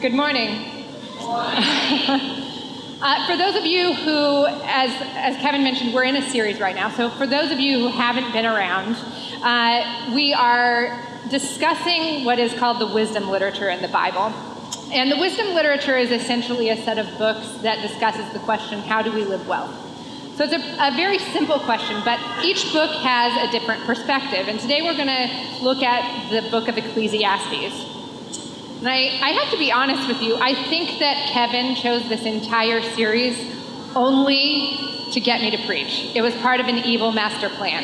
Good morning. For those of you who, as Kevin mentioned, we're in a series right now. So for those of you who haven't been around, we are discussing what is called the wisdom literature in the Bible. And the wisdom literature is essentially a set of books that discusses the question, how do we live well? So it's a very simple question, but each book has a different perspective. And today we're going to look at the Book of Ecclesiastes. And I have to be honest with you, I think that Kevin chose this entire series only to get me to preach. It was part of an evil master plan.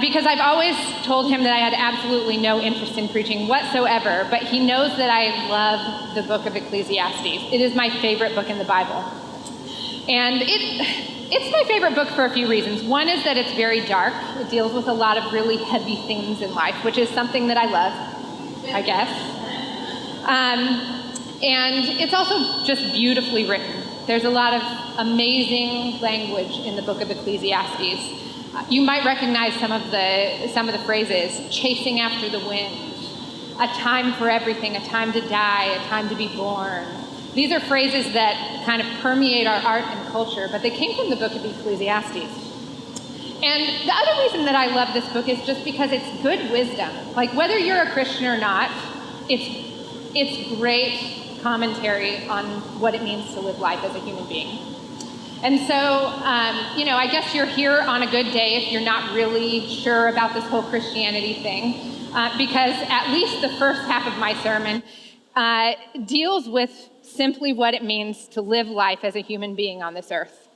Because I've always told him that I had absolutely no interest in preaching whatsoever, but he knows that I love the Book of Ecclesiastes. It is my favorite book in the Bible. And it's my favorite book for a few reasons. One is that it's very dark. It deals with a lot of really heavy themes in life, which is something that I love, I guess. And it's also just beautifully written. There's a lot of amazing language in the Book of Ecclesiastes. You might recognize some of the phrases: chasing after the wind, a time for everything, a time to die, a time to be born. These are phrases that kind of permeate our art and culture, but they came from the Book of Ecclesiastes. And the other reason that I love this book is just because it's good wisdom. Like, whether you're a Christian or not, it's great commentary on what it means to live life as a human being. And so, I guess you're here on a good day if you're not really sure about this whole Christianity thing, because at least the first half of my sermon deals with simply what it means to live life as a human being on this earth.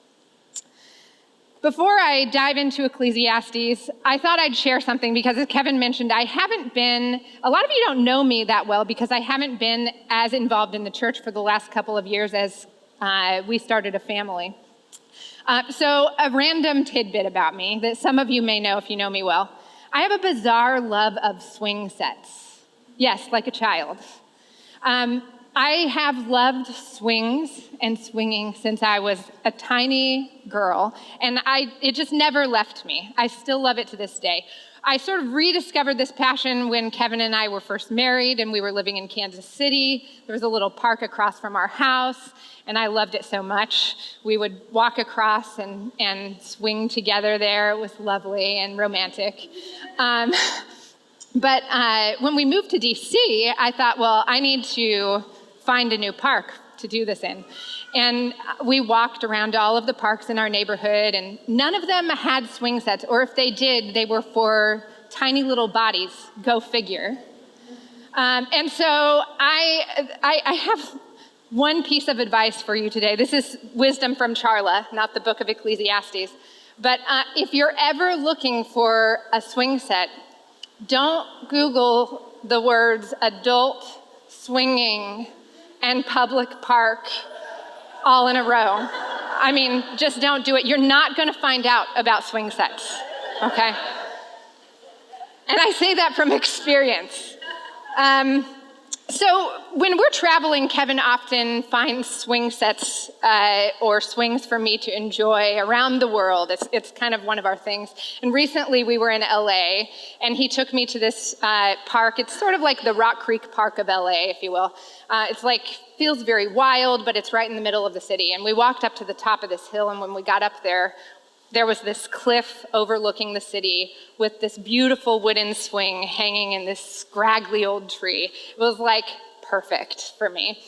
Before I dive into Ecclesiastes, I thought I'd share something because, as Kevin mentioned, a lot of you don't know me that well because I haven't been as involved in the church for the last couple of years as we started a family. So a random tidbit about me that some of you may know if you know me well. I have a bizarre love of swing sets. Yes, like a child. I have loved swings and swinging since I was a tiny girl, and it just never left me. I still love it to this day. I sort of rediscovered this passion when Kevin and I were first married and we were living in Kansas City. There was a little park across from our house, and I loved it so much. We would walk across and swing together there. It was lovely and romantic. But when we moved to DC, I thought, well, I need to find a new park to do this in. And we walked around all of the parks in our neighborhood, and none of them had swing sets, or if they did, they were for tiny little bodies. Go figure. And so I have one piece of advice for you today. This is wisdom from Charla, not the Book of Ecclesiastes. But if you're ever looking for a swing set, don't Google the words adult swinging and public park all in a row. I mean, just don't do it. You're not going to find out about swing sets, okay? And I say that from experience. So when we're traveling, Kevin often finds swing sets or swings for me to enjoy around the world. It's kind of one of our things. And recently we were in LA, and he took me to this park. It's sort of like the Rock Creek Park of LA, if you will. Feels very wild, but it's right in the middle of the city. And we walked up to the top of this hill, and when we got up there, there was this cliff overlooking the city with this beautiful wooden swing hanging in this scraggly old tree. It was like perfect for me.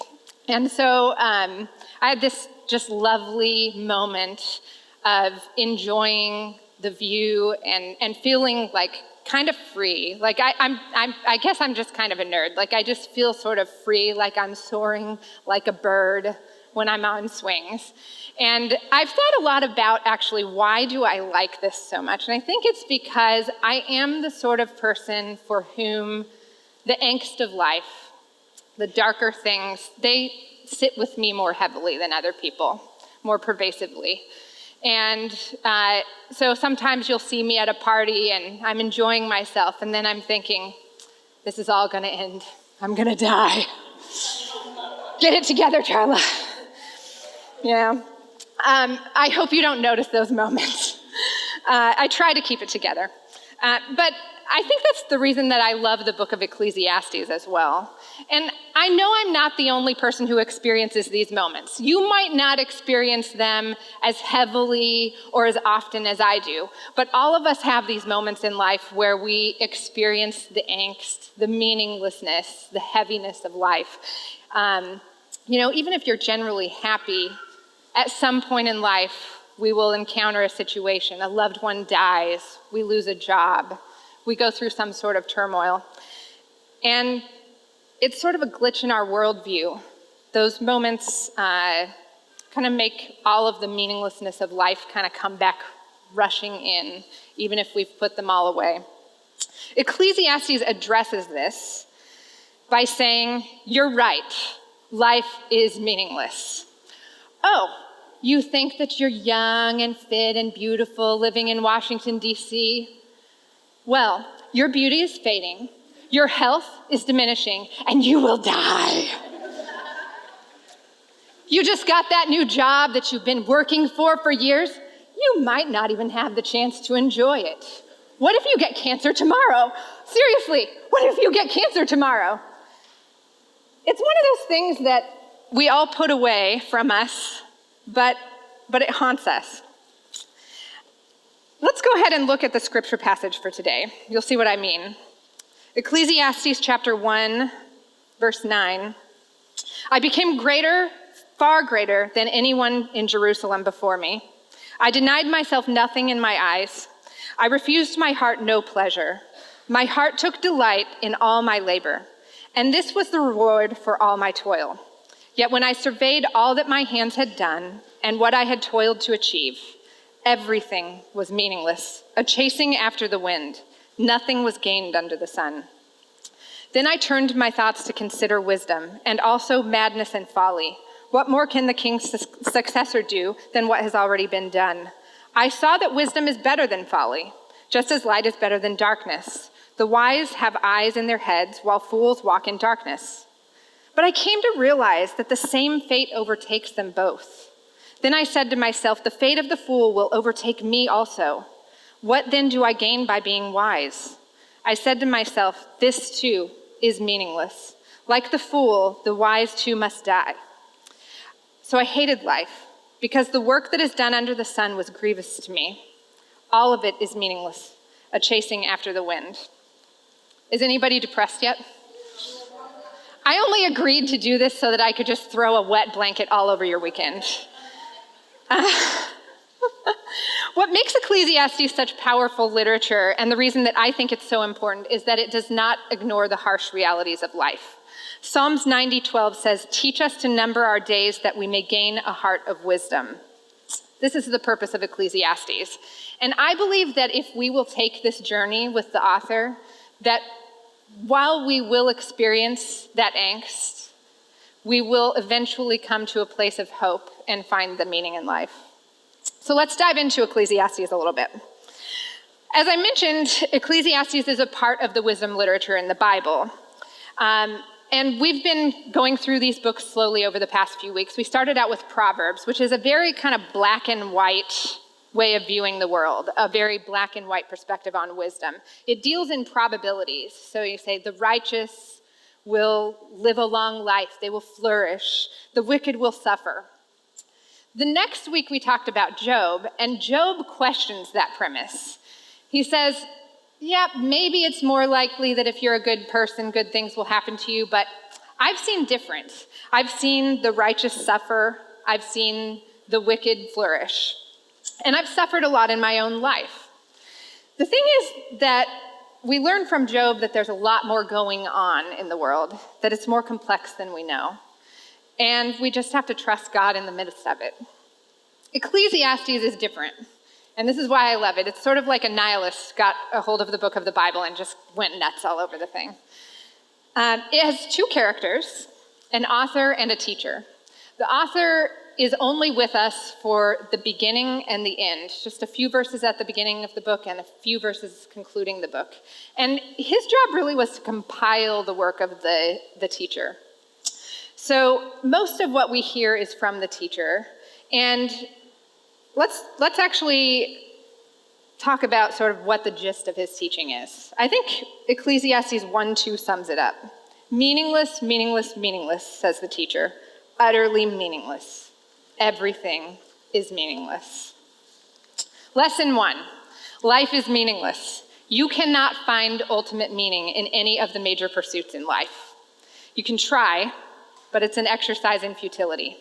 And so I had this just lovely moment of enjoying the view and feeling like kind of free. Like I guess I'm just kind of a nerd. Like I just feel sort of free, like I'm soaring like a bird when I'm on swings. And I've thought a lot about actually why do I like this so much? And I think it's because I am the sort of person for whom the angst of life, the darker things, they sit with me more heavily than other people, more pervasively. And so sometimes you'll see me at a party and I'm enjoying myself, and then I'm thinking, this is all gonna end. I'm gonna die. Get it together, Charla. Yeah. I hope you don't notice those moments. I try to keep it together. But I think that's the reason that I love the Book of Ecclesiastes as well. And I know I'm not the only person who experiences these moments. You might not experience them as heavily or as often as I do, but all of us have these moments in life where we experience the angst, the meaninglessness, the heaviness of life. Even if you're generally happy, at some point in life, we will encounter a situation. A loved one dies, we lose a job, we go through some sort of turmoil. And it's sort of a glitch in our worldview. Those moments kind of make all of the meaninglessness of life kind of come back rushing in, even if we've put them all away. Ecclesiastes addresses this by saying, you're right, life is meaningless. Oh, you think that you're young and fit and beautiful living in Washington, D.C.? Well, your beauty is fading, your health is diminishing, and you will die. You just got that new job that you've been working for years. You might not even have the chance to enjoy it. What if you get cancer tomorrow? Seriously, what if you get cancer tomorrow? It's one of those things that we all put away from us, but it haunts us. Let's go ahead and look at the scripture passage for today. You'll see what I mean. Ecclesiastes chapter 1, verse 9. I became greater, far greater than anyone in Jerusalem before me. I denied myself nothing in my eyes. I refused my heart no pleasure. My heart took delight in all my labor, and this was the reward for all my toil. Yet when I surveyed all that my hands had done and what I had toiled to achieve, everything was meaningless, a chasing after the wind. Nothing was gained under the sun. Then I turned my thoughts to consider wisdom, and also madness and folly. What more can the king's successor do than what has already been done? I saw that wisdom is better than folly, just as light is better than darkness. The wise have eyes in their heads, while fools walk in darkness. But I came to realize that the same fate overtakes them both. Then I said to myself, the fate of the fool will overtake me also. What then do I gain by being wise? I said to myself, this too is meaningless. Like the fool, the wise too must die. So I hated life, because the work that is done under the sun was grievous to me. All of it is meaningless, a chasing after the wind. Is anybody depressed yet? I only agreed to do this so that I could just throw a wet blanket all over your weekend. What makes Ecclesiastes such powerful literature, and the reason that I think it's so important, is that it does not ignore the harsh realities of life. Psalms 90:12 says, teach us to number our days that we may gain a heart of wisdom. This is the purpose of Ecclesiastes. And I believe that if we will take this journey with the author, that while we will experience that angst, we will eventually come to a place of hope and find the meaning in life. So let's dive into Ecclesiastes a little bit. As I mentioned, Ecclesiastes is a part of the wisdom literature in the Bible. And we've been going through these books slowly over the past few weeks. We started out with Proverbs, which is a very kind of black and white way of viewing the world, a very black and white perspective on wisdom. It deals in probabilities. So you say the righteous will live a long life, they will flourish, the wicked will suffer. The next week we talked about Job, and Job questions that premise. He says, yeah, maybe it's more likely that if you're a good person, good things will happen to you, but I've seen different. I've seen the righteous suffer. I've seen the wicked flourish. And I've suffered a lot in my own life. The thing is that we learn from Job that there's a lot more going on in the world, that it's more complex than we know. And we just have to trust God in the midst of it. Ecclesiastes is different. And this is why I love it. It's sort of like a nihilist got a hold of the book of the Bible and just went nuts all over the thing. It has two characters, an author and a teacher. The author is only with us for the beginning and the end, just a few verses at the beginning of the book and a few verses concluding the book. And his job really was to compile the work of the teacher. So most of what we hear is from the teacher. And let's actually talk about sort of what the gist of his teaching is. I think Ecclesiastes 1:2 sums it up. Meaningless, meaningless, meaningless, says the teacher. Utterly meaningless. Everything is meaningless. Lesson 1. Life is meaningless. You cannot find ultimate meaning in any of the major pursuits in life. You can try, but it's an exercise in futility.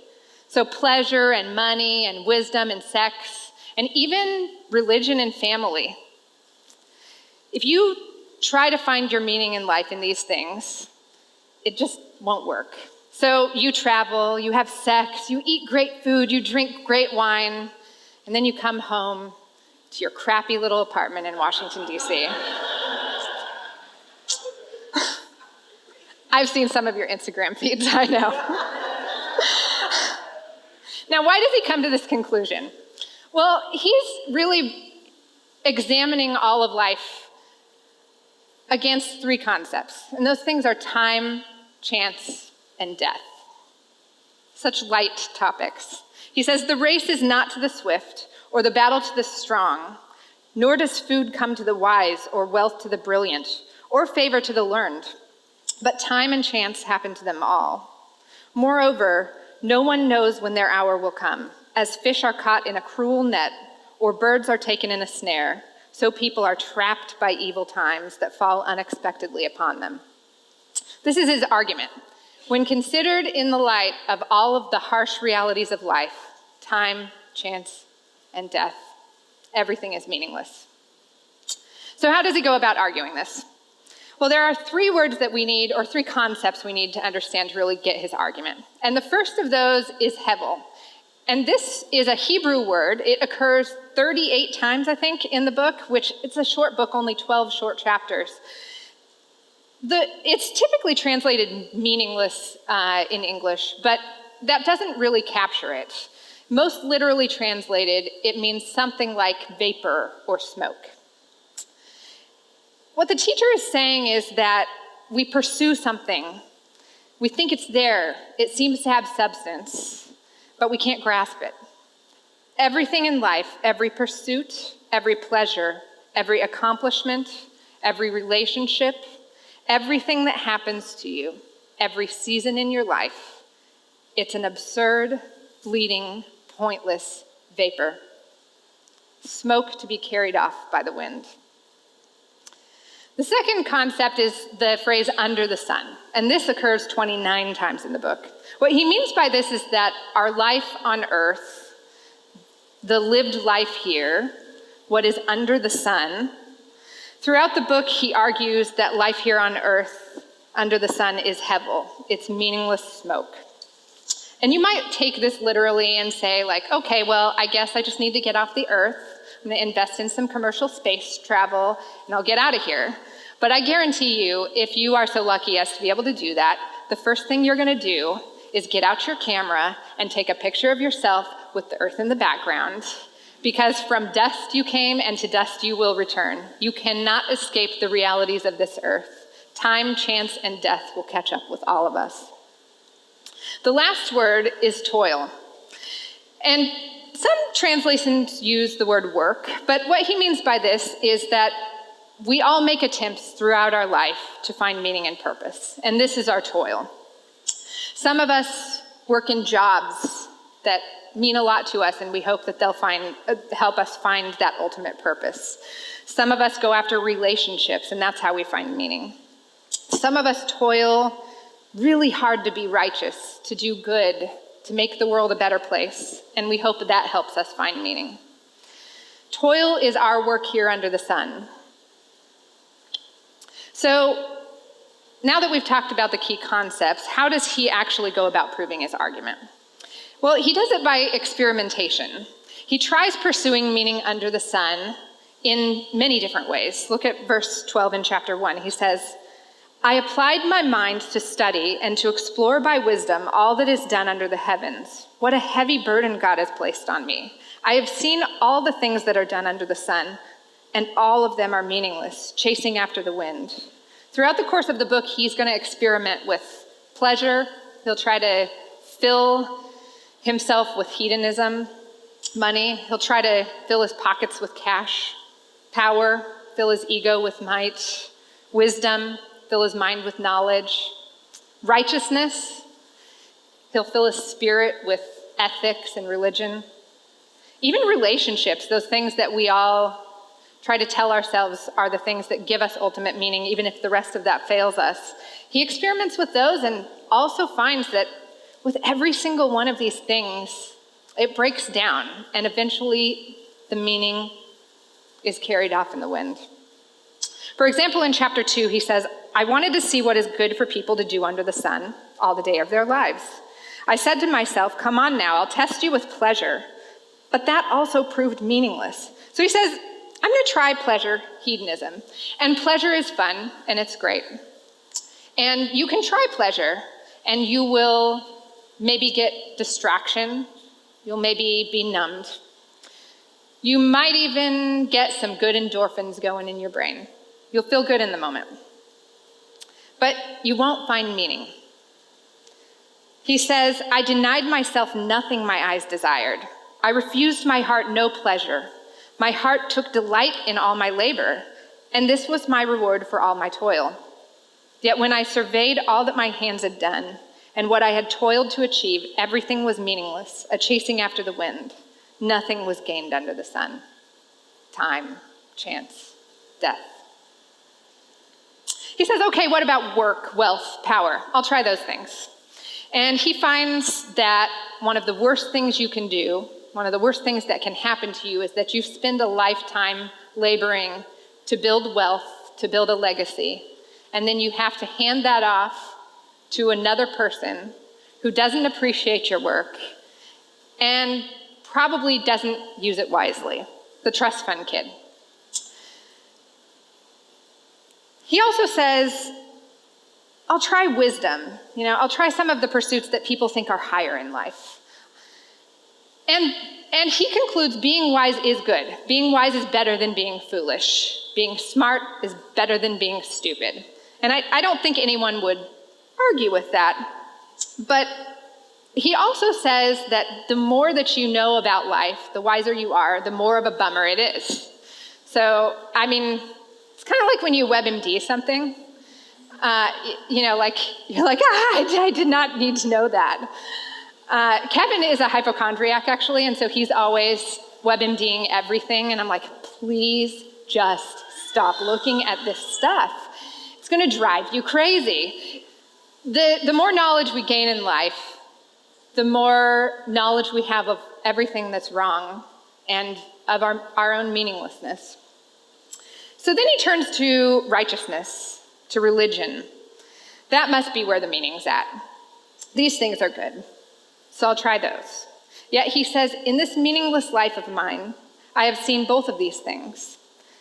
So pleasure and money and wisdom and sex and even religion and family. If you try to find your meaning in life in these things, it just won't work. So you travel, you have sex, you eat great food, you drink great wine, and then you come home to your crappy little apartment in Washington, D.C. I've seen some of your Instagram feeds, I know. Now, why does he come to this conclusion? Well, he's really examining all of life against three concepts, and those things are time, chance, and death. Such light topics. He says, the race is not to the swift, or the battle to the strong, nor does food come to the wise, or wealth to the brilliant, or favor to the learned. But time and chance happen to them all. Moreover, no one knows when their hour will come. As fish are caught in a cruel net, or birds are taken in a snare, so people are trapped by evil times that fall unexpectedly upon them. This is his argument. When considered in the light of all of the harsh realities of life, time, chance, and death, everything is meaningless. So how does he go about arguing this? Well, there are three words that we need, or three concepts we need to understand to really get his argument. And the first of those is hevel. And this is a Hebrew word. It occurs 38 times, I think, in the book, which it's a short book, only 12 short chapters. It's typically translated meaningless in English, but that doesn't really capture it. Most literally translated, it means something like vapor or smoke. What the teacher is saying is that we pursue something. We think it's there. It seems to have substance, but we can't grasp it. Everything in life, every pursuit, every pleasure, every accomplishment, every relationship, everything that happens to you, every season in your life, it's an absurd, fleeting, pointless vapor. Smoke to be carried off by the wind. The second concept is the phrase under the sun, and this occurs 29 times in the book. What he means by this is that our life on earth, the lived life here, what is under the sun, throughout the book he argues that life here on earth, under the sun, is hevel. It's meaningless smoke. And you might take this literally and say, like, okay, well, I guess I just need to get off the earth. I'm going to invest in some commercial space travel, and I'll get out of here. But I guarantee you, if you are so lucky as to be able to do that, the first thing you're going to do is get out your camera and take a picture of yourself with the earth in the background. Because from dust you came, and to dust you will return. You cannot escape the realities of this earth. Time, chance, and death will catch up with all of us. The last word is toil. And some translations use the word work, but what he means by this is that we all make attempts throughout our life to find meaning and purpose, and this is our toil. Some of us work in jobs that mean a lot to us, and we hope that they'll help us find that ultimate purpose. Some of us go after relationships, and that's how we find meaning. Some of us toil really hard to be righteous, to do good, to make the world a better place, and we hope that helps us find meaning. Toil is our work here under the sun. So now that we've talked about the key concepts, how does he actually go about proving his argument? Well, he does it by experimentation. He tries pursuing meaning under the sun in many different ways. Look at verse 12 in chapter 1. He says, I applied my mind to study and to explore by wisdom all that is done under the heavens. What a heavy burden God has placed on me. I have seen all the things that are done under the sun, and all of them are meaningless, chasing after the wind. Throughout the course of the book, he's going to experiment with pleasure. He'll try to fill himself with hedonism, money. He'll try to fill his pockets with cash. Power, fill his ego with might. Wisdom, fill his mind with knowledge. Righteousness, he'll fill his spirit with ethics and religion. Even relationships, those things that we all try to tell ourselves are the things that give us ultimate meaning, even if the rest of that fails us. He experiments with those and also finds that with every single one of these things, it breaks down, and eventually the meaning is carried off in the wind. For example, in chapter 2, he says, I wanted to see what is good for people to do under the sun all the day of their lives. I said to myself, come on now, I'll test you with pleasure. But that also proved meaningless. So he says, I'm going to try pleasure, hedonism. And pleasure is fun, and it's great. And you can try pleasure, and you will maybe get distraction. You'll maybe be numbed. You might even get some good endorphins going in your brain. You'll feel good in the moment. But you won't find meaning. He says, I denied myself nothing my eyes desired. I refused my heart no pleasure. My heart took delight in all my labor, and this was my reward for all my toil. Yet when I surveyed all that my hands had done, and what I had toiled to achieve, everything was meaningless, a chasing after the wind. Nothing was gained under the sun. Time, chance, death. He says, okay, what about work, wealth, power? I'll try those things. And he finds that one of the worst things you can do, one of the worst things that can happen to you is that you spend a lifetime laboring to build wealth, to build a legacy, and then you have to hand that off to another person who doesn't appreciate your work and probably doesn't use it wisely, the trust fund kid. He also says, I'll try wisdom. I'll try some of the pursuits that people think are higher in life. And he concludes being wise is good. Being wise is better than being foolish. Being smart is better than being stupid. And I don't think anyone would argue with that. But he also says that the more that you know about life, the wiser you are, the more of a bummer it is. So, it's kind of like when you WebMD something. You're like, I did not need to know that. Kevin is a hypochondriac, actually, and so he's always WebMDing everything, and I'm like, please just stop looking at this stuff. It's going to drive you crazy. The more knowledge we gain in life, the more knowledge we have of everything that's wrong and of our own meaninglessness. So then he turns to righteousness, to religion. That must be where the meaning's at. These things are good, so I'll try those. Yet he says, in this meaningless life of mine, I have seen both of these things,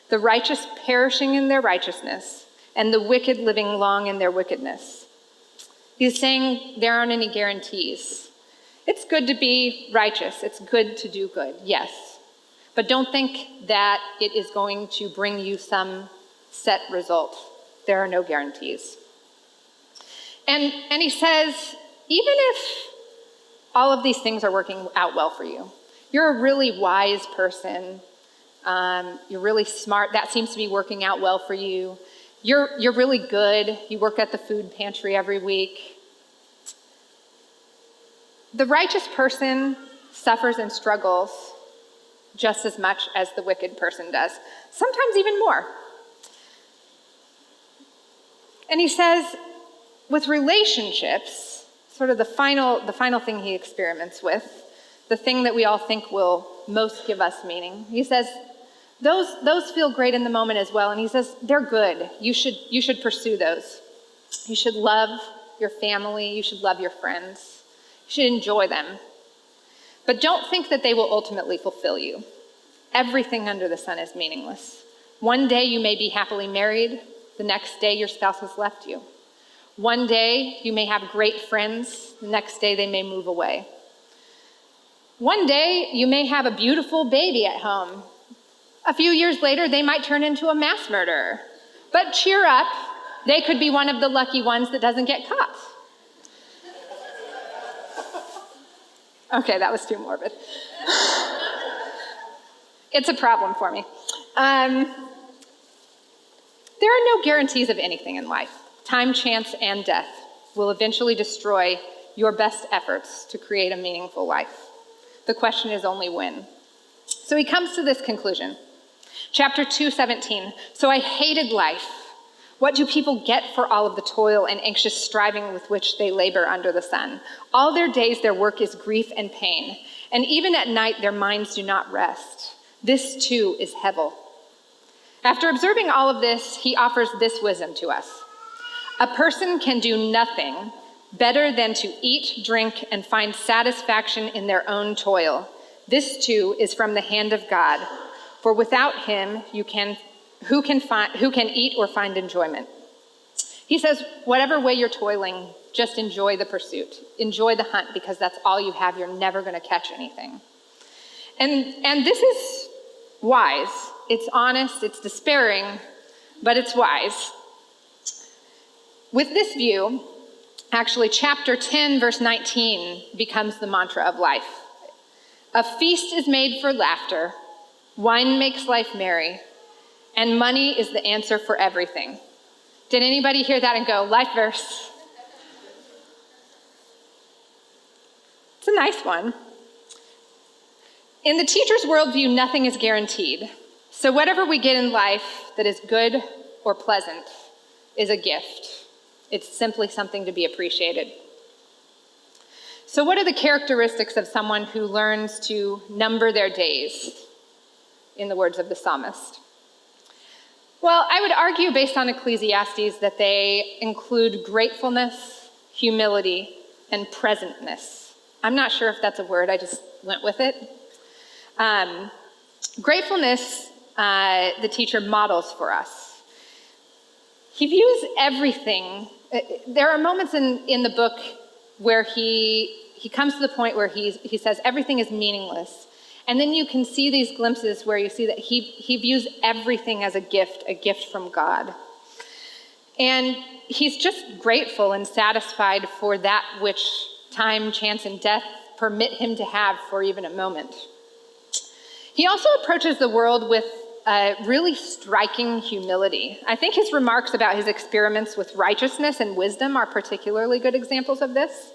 the righteous perishing in their righteousness and the wicked living long in their wickedness. He's saying there aren't any guarantees. It's good to be righteous. It's good to do good, yes. But don't think that it is going to bring you some set result. There are no guarantees. And he says, even if all of these things are working out well for you, you're a really wise person, you're really smart, that seems to be working out well for you, you're really good, you work at the food pantry every week. The righteous person suffers and struggles just as much as the wicked person does, sometimes even more. And he says, with relationships, sort of the final thing he experiments with, the thing that we all think will most give us meaning, he says, those feel great in the moment as well. And he says, they're good. You should pursue those. You should love your family. You should love your friends. You should enjoy them. But don't think that they will ultimately fulfill you. Everything under the sun is meaningless. One day you may be happily married. The next day your spouse has left you. One day you may have great friends. The next day they may move away. One day you may have a beautiful baby at home. A few years later they might turn into a mass murderer. But cheer up, they could be one of the lucky ones that doesn't get caught. Okay, that was too morbid. It's a problem for me. There are no guarantees of anything in life. Time, chance, and death will eventually destroy your best efforts to create a meaningful life. The question is only when. So he comes to this conclusion. Chapter 2:17. So I hated life. What do people get for all of the toil and anxious striving with which they labor under the sun? All their days their work is grief and pain, and even at night their minds do not rest. This too is Hevel. After observing all of this, he offers this wisdom to us. A person can do nothing better than to eat, drink, and find satisfaction in their own toil. This too is from the hand of God, for without him who can eat or find enjoyment? He says, whatever way you're toiling, just enjoy the pursuit. Enjoy the hunt, because that's all you have. You're never going to catch anything. And this is wise. It's honest, it's despairing, but it's wise. With this view, actually, chapter 10, verse 19 becomes the mantra of life. A feast is made for laughter, wine makes life merry, and money is the answer for everything. Did anybody hear that and go, life verse? It's a nice one. In the teacher's worldview, nothing is guaranteed. So whatever we get in life that is good or pleasant is a gift. It's simply something to be appreciated. So what are the characteristics of someone who learns to number their days, in the words of the psalmist? Well, I would argue, based on Ecclesiastes, that they include gratefulness, humility, and presentness. I'm not sure if that's a word, I just went with it. Gratefulness, the teacher models for us. He views everything. There are moments in the book where he comes to the point where he says everything is meaningless. And then you can see these glimpses where you see that he views everything as a gift from God. And he's just grateful and satisfied for that which time, chance, and death permit him to have for even a moment. He also approaches the world with really striking humility. I think his remarks about his experiments with righteousness and wisdom are particularly good examples of this,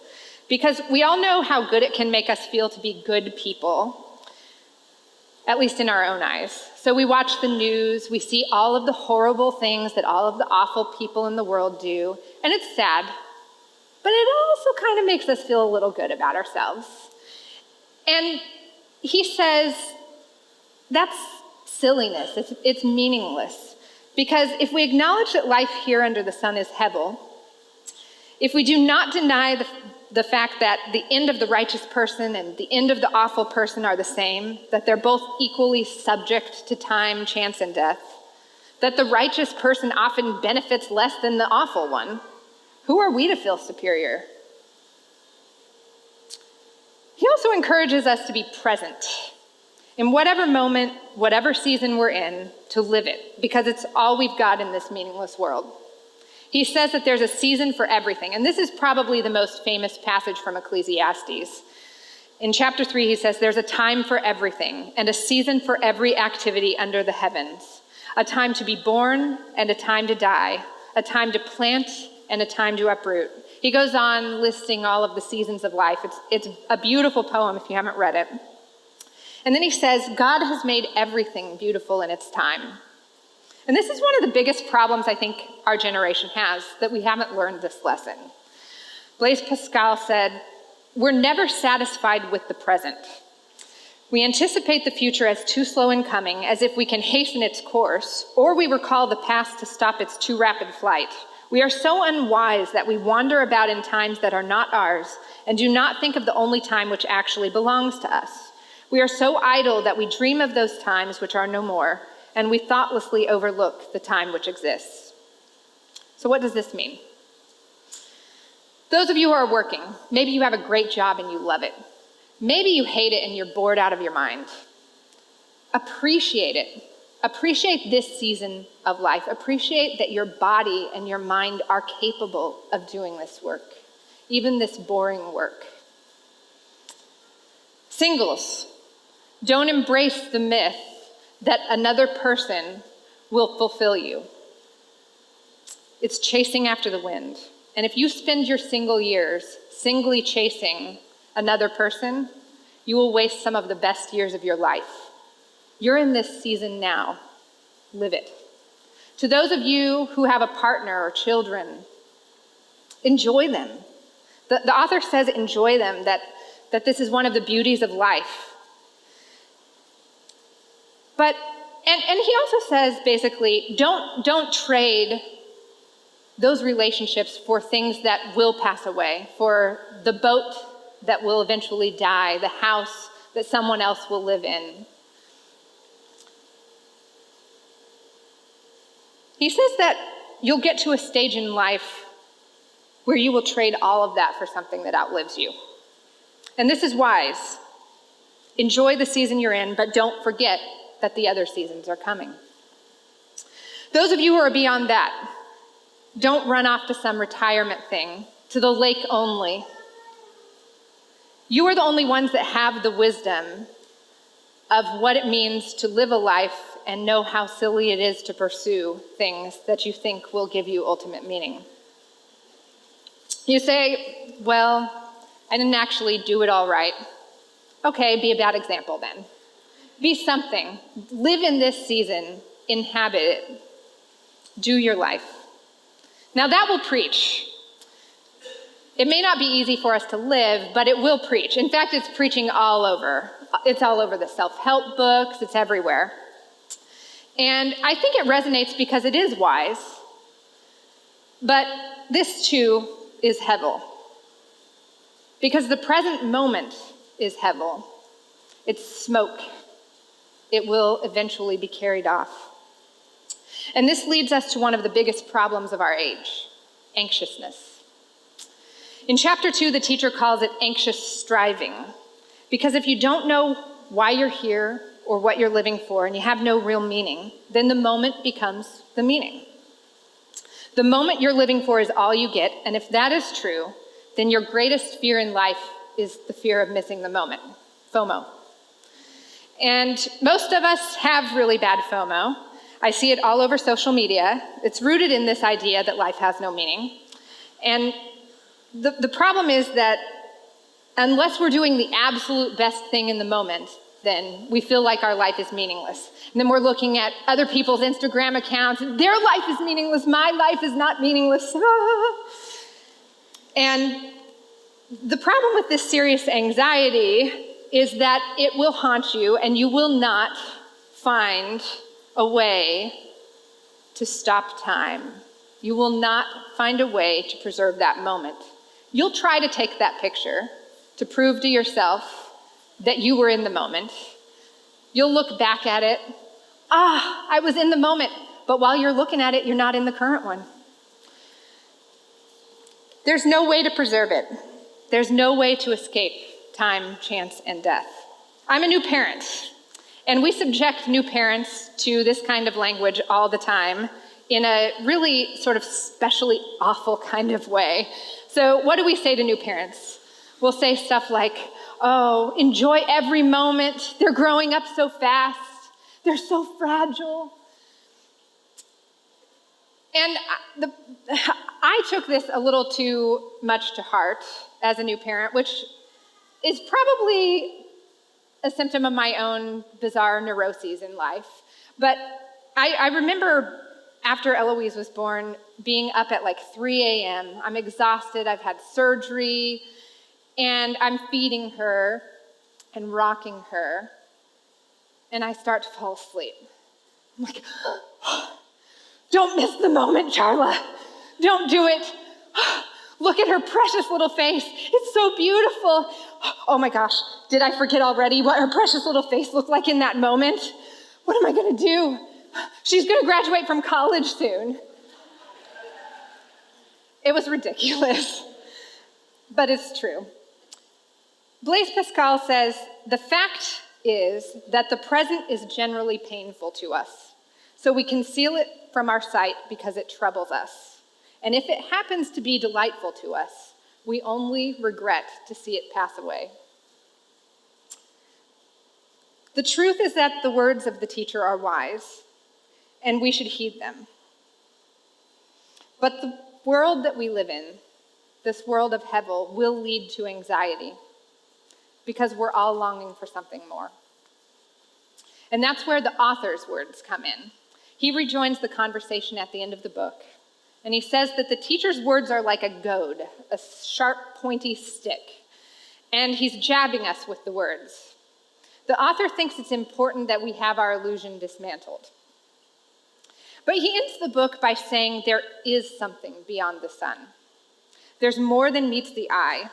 because we all know how good it can make us feel to be good people, at least in our own eyes. So we watch the news, we see all of the horrible things that all of the awful people in the world do, and it's sad, but it also kind of makes us feel a little good about ourselves. And he says, that's silliness, it's meaningless. Because if we acknowledge that life here under the sun is Hevel, if we do not deny the fact that the end of the righteous person and the end of the awful person are the same, that they're both equally subject to time, chance, and death, that the righteous person often benefits less than the awful one, who are we to feel superior? He also encourages us to be present in whatever moment, whatever season we're in, to live it, because it's all we've got in this meaningless world. He says that there's a season for everything, and this is probably the most famous passage from Ecclesiastes. In chapter 3, he says, there's a time for everything, and a season for every activity under the heavens, a time to be born and a time to die, a time to plant and a time to uproot. He goes on listing all of the seasons of life. It's a beautiful poem if you haven't read it. And then he says, God has made everything beautiful in its time. And this is one of the biggest problems I think our generation has, that we haven't learned this lesson. Blaise Pascal said, we're never satisfied with the present. We anticipate the future as too slow in coming, as if we can hasten its course, or we recall the past to stop its too rapid flight. We are so unwise that we wander about in times that are not ours, and do not think of the only time which actually belongs to us. We are so idle that we dream of those times which are no more, and we thoughtlessly overlook the time which exists. So what does this mean? Those of you who are working, maybe you have a great job and you love it. Maybe you hate it and you're bored out of your mind. Appreciate it. Appreciate this season of life. Appreciate that your body and your mind are capable of doing this work, even this boring work. Singles, don't embrace the myth that another person will fulfill you. It's chasing after the wind. And if you spend your single years singly chasing another person, you will waste some of the best years of your life. You're in this season now. Live it. To those of you who have a partner or children, enjoy them. The author says enjoy them, that this is one of the beauties of life. But, and he also says basically, don't trade those relationships for things that will pass away, for the boat that will eventually die, the house that someone else will live in. He says that you'll get to a stage in life where you will trade all of that for something that outlives you. And this is wise. Enjoy the season you're in, but don't forget that the other seasons are coming. Those of you who are beyond that, don't run off to some retirement thing, to the lake only. You are the only ones that have the wisdom of what it means to live a life and know how silly it is to pursue things that you think will give you ultimate meaning. You say, well, I didn't actually do it all right. Okay, be a bad example then. Be something. Live in this season. Inhabit it. Do your life. Now that will preach. It may not be easy for us to live, but it will preach. In fact, it's preaching all over. It's all over the self-help books. It's everywhere. And I think it resonates because it is wise. But this too is hevel. Because the present moment is hevel. It's smoke. It will eventually be carried off. And this leads us to one of the biggest problems of our age, anxiousness. In chapter 2, the teacher calls it anxious striving. Because if you don't know why you're here or what you're living for and you have no real meaning, then the moment becomes the meaning. The moment you're living for is all you get, and if that is true, then your greatest fear in life is the fear of missing the moment, FOMO. And most of us have really bad FOMO. I see it all over social media. It's rooted in this idea that life has no meaning. And the problem is that unless we're doing the absolute best thing in the moment, then we feel like our life is meaningless. And then we're looking at other people's Instagram accounts. Their life is meaningless. My life is not meaningless. And the problem with this serious anxiety is that it will haunt you and you will not find a way to stop time. You will not find a way to preserve that moment. You'll try to take that picture to prove to yourself that you were in the moment. You'll look back at it. I was in the moment. But while you're looking at it, you're not in the current one. There's no way to preserve it. There's no way to escape time, chance, and death. I'm a new parent, and we subject new parents to this kind of language all the time in a really sort of specially awful kind of way. So what do we say to new parents? We'll say stuff like, oh, enjoy every moment. They're growing up so fast. They're so fragile. And I took this a little too much to heart as a new parent, which is probably a symptom of my own bizarre neuroses in life. But I remember after Eloise was born, being up at like 3 a.m. I'm exhausted, I've had surgery, and I'm feeding her and rocking her, and I start to fall asleep. I'm like, don't miss the moment, Charla. Don't do it. Look at her precious little face. It's so beautiful. Oh my gosh, did I forget already what her precious little face looked like in that moment? What am I gonna do? She's gonna graduate from college soon. It was ridiculous, but it's true. Blaise Pascal says, the fact is that the present is generally painful to us, so we conceal it from our sight because it troubles us. And if it happens to be delightful to us, we only regret to see it pass away. The truth is that the words of the teacher are wise, and we should heed them. But the world that we live in, this world of Hevel, will lead to anxiety because we're all longing for something more. And that's where the author's words come in. He rejoins the conversation at the end of the book, and he says that the teacher's words are like a goad, a sharp, pointy stick, and he's jabbing us with the words. The author thinks it's important that we have our illusion dismantled. But he ends the book by saying there is something beyond the sun. There's more than meets the eye,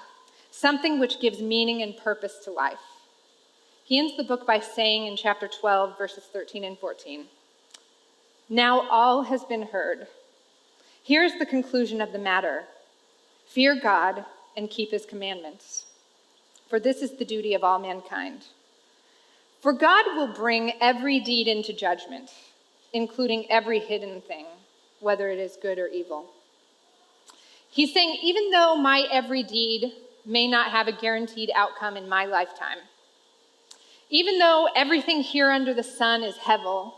something which gives meaning and purpose to life. He ends the book by saying in chapter 12, verses 13 and 14, "Now all has been heard. Here's the conclusion of the matter. Fear God and keep his commandments, for this is the duty of all mankind. For God will bring every deed into judgment, including every hidden thing, whether it is good or evil." He's saying, even though my every deed may not have a guaranteed outcome in my lifetime, even though everything here under the sun is Hevel,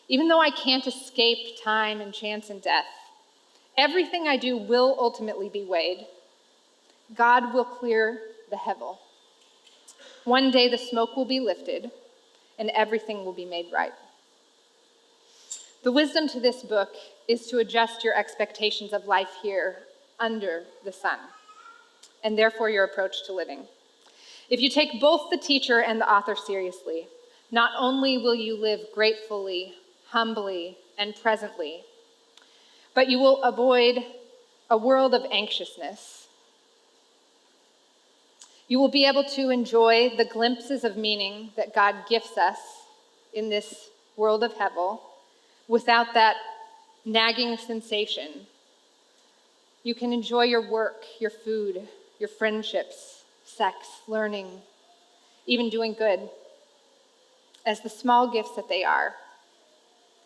even though I can't escape time and chance and death, everything I do will ultimately be weighed. God will clear the Hevel. One day the smoke will be lifted and everything will be made right. The wisdom to this book is to adjust your expectations of life here under the sun, and therefore your approach to living. If you take both the teacher and the author seriously, not only will you live gratefully, humbly, and presently, but you will avoid a world of anxiousness. You will be able to enjoy the glimpses of meaning that God gifts us in this world of Hevel without that nagging sensation. You can enjoy your work, your food, your friendships, sex, learning, even doing good, as the small gifts that they are,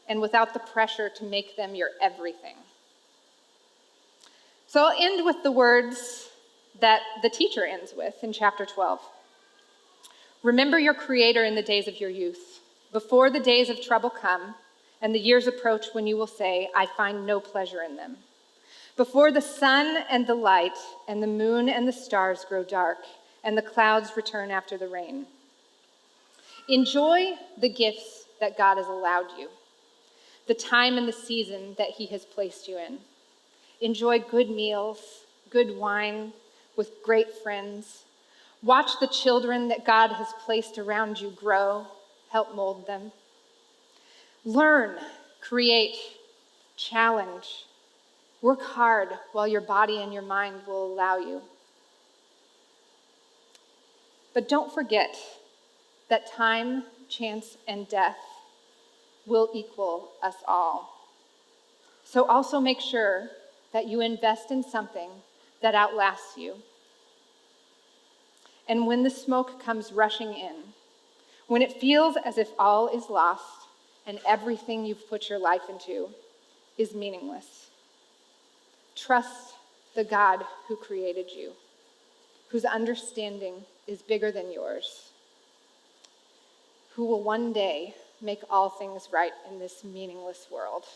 and without the pressure to make them your everything. So I'll end with the words that the teacher ends with in chapter 12. "Remember your Creator in the days of your youth, before the days of trouble come, and the years approach when you will say, 'I find no pleasure in them.' Before the sun and the light and the moon and the stars grow dark and the clouds return after the rain. Enjoy the gifts that God has allowed you, the time and the season that he has placed you in. Enjoy good meals, good wine with great friends. Watch the children that God has placed around you grow, help mold them. Learn, create, challenge. Work hard while your body and your mind will allow you. But don't forget that time, chance, and death will equal us all. So also make sure that you invest in something that outlasts you. And when the smoke comes rushing in, when it feels as if all is lost and everything you've put your life into is meaningless, trust the God who created you, whose understanding is bigger than yours, who will one day make all things right in this meaningless world.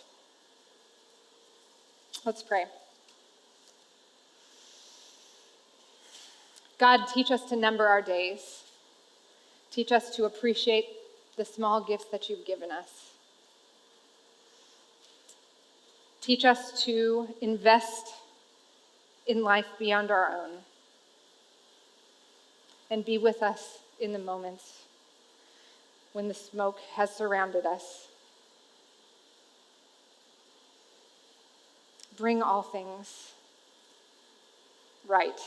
Let's pray. God, teach us to number our days. Teach us to appreciate the small gifts that you've given us. Teach us to invest in life beyond our own. And be with us in the moments when the smoke has surrounded us. Bring all things right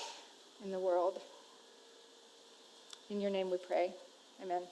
in the world. In your name we pray. Amen.